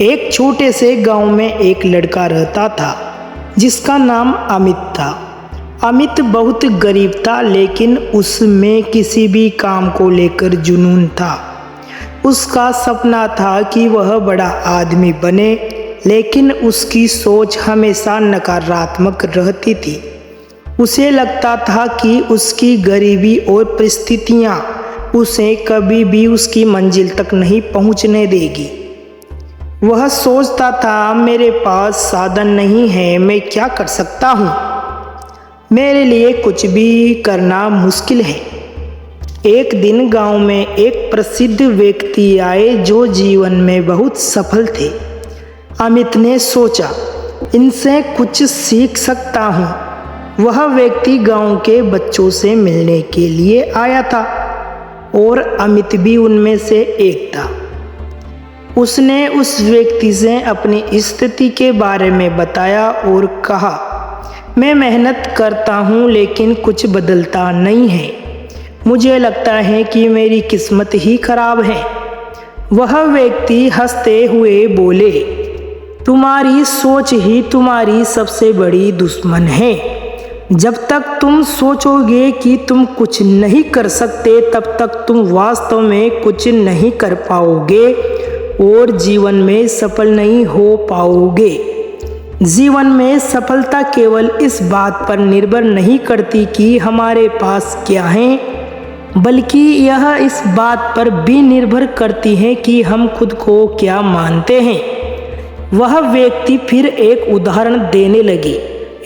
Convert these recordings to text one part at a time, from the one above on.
एक छोटे से गांव में एक लड़का रहता था जिसका नाम अमित था। अमित बहुत गरीब था, लेकिन उसमें किसी भी काम को लेकर जुनून था। उसका सपना था कि वह बड़ा आदमी बने, लेकिन उसकी सोच हमेशा नकारात्मक रहती थी। उसे लगता था कि उसकी गरीबी और परिस्थितियां उसे कभी भी उसकी मंजिल तक नहीं पहुंचने देगी। वह सोचता था, मेरे पास साधन नहीं है, मैं क्या कर सकता हूँ? मेरे लिए कुछ भी करना मुश्किल है। एक दिन गांव में एक प्रसिद्ध व्यक्ति आए जो जीवन में बहुत सफल थे। अमित ने सोचा, इनसे कुछ सीख सकता हूँ। वह व्यक्ति गांव के बच्चों से मिलने के लिए आया था और अमित भी उनमें से एक था। उसने उस व्यक्ति से अपनी स्थिति के बारे में बताया और कहा, मैं मेहनत करता हूँ लेकिन कुछ बदलता नहीं है। मुझे लगता है कि मेरी किस्मत ही खराब है। वह व्यक्ति हंसते हुए बोले, तुम्हारी सोच ही तुम्हारी सबसे बड़ी दुश्मन है। जब तक तुम सोचोगे कि तुम कुछ नहीं कर सकते, तब तक तुम वास्तव में कुछ नहीं कर पाओगे और जीवन में सफल नहीं हो पाओगे। जीवन में सफलता केवल इस बात पर निर्भर नहीं करती कि हमारे पास क्या है, बल्कि यह इस बात पर भी निर्भर करती है कि हम खुद को क्या मानते हैं। वह व्यक्ति फिर एक उदाहरण देने लगे।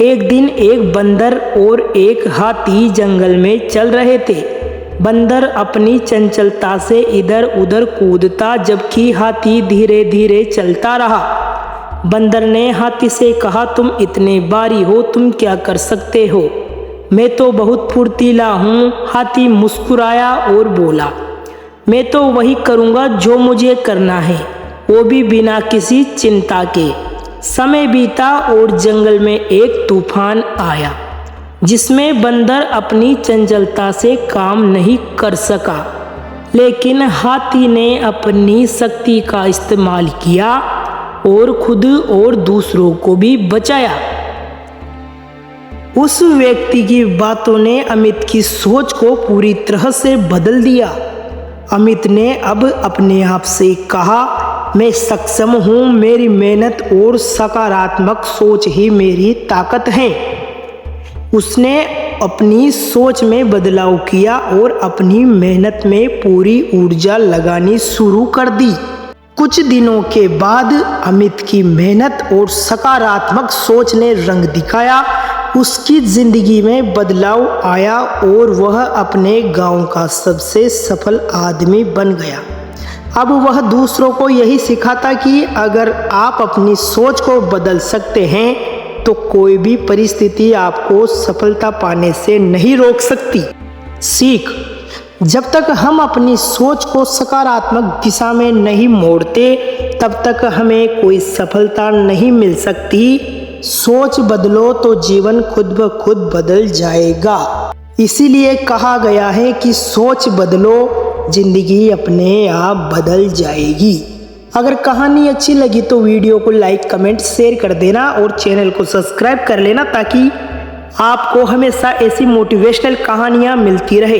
एक दिन एक बंदर और एक हाथी जंगल में चल रहे थे। बंदर अपनी चंचलता से इधर उधर कूदता, जबकि हाथी धीरे धीरे चलता रहा। बंदर ने हाथी से कहा, तुम इतने भारी हो, तुम क्या कर सकते हो? मैं तो बहुत फुर्तीला हूँ। हाथी मुस्कुराया और बोला, मैं तो वही करूँगा जो मुझे करना है, वो भी बिना किसी चिंता के। समय बीता और जंगल में एक तूफान आया जिसमें बंदर अपनी चंचलता से काम नहीं कर सका, लेकिन हाथी ने अपनी शक्ति का इस्तेमाल किया और खुद और दूसरों को भी बचाया। उस व्यक्ति की बातों ने अमित की सोच को पूरी तरह से बदल दिया। अमित ने अब अपने आप से कहा, मैं सक्षम हूँ, मेरी मेहनत और सकारात्मक सोच ही मेरी ताकत है। उसने अपनी सोच में बदलाव किया और अपनी मेहनत में पूरी ऊर्जा लगानी शुरू कर दी। कुछ दिनों के बाद अमित की मेहनत और सकारात्मक सोच ने रंग दिखाया। उसकी जिंदगी में बदलाव आया और वह अपने गांव का सबसे सफल आदमी बन गया। अब वह दूसरों को यही सिखाता कि अगर आप अपनी सोच को बदल सकते हैं तो कोई भी परिस्थिति आपको सफलता पाने से नहीं रोक सकती। सीख, जब तक हम अपनी सोच को सकारात्मक दिशा में नहीं मोड़ते, तब तक हमें कोई सफलता नहीं मिल सकती। सोच बदलो तो जीवन खुद ब खुद बदल जाएगा। इसीलिए कहा गया है कि सोच बदलो, जिंदगी अपने आप बदल जाएगी। अगर कहानी अच्छी लगी तो वीडियो को लाइक, कमेंट, शेयर कर देना और चैनल को सब्सक्राइब कर लेना ताकि आपको हमेशा ऐसी मोटिवेशनल कहानियाँ मिलती रहे।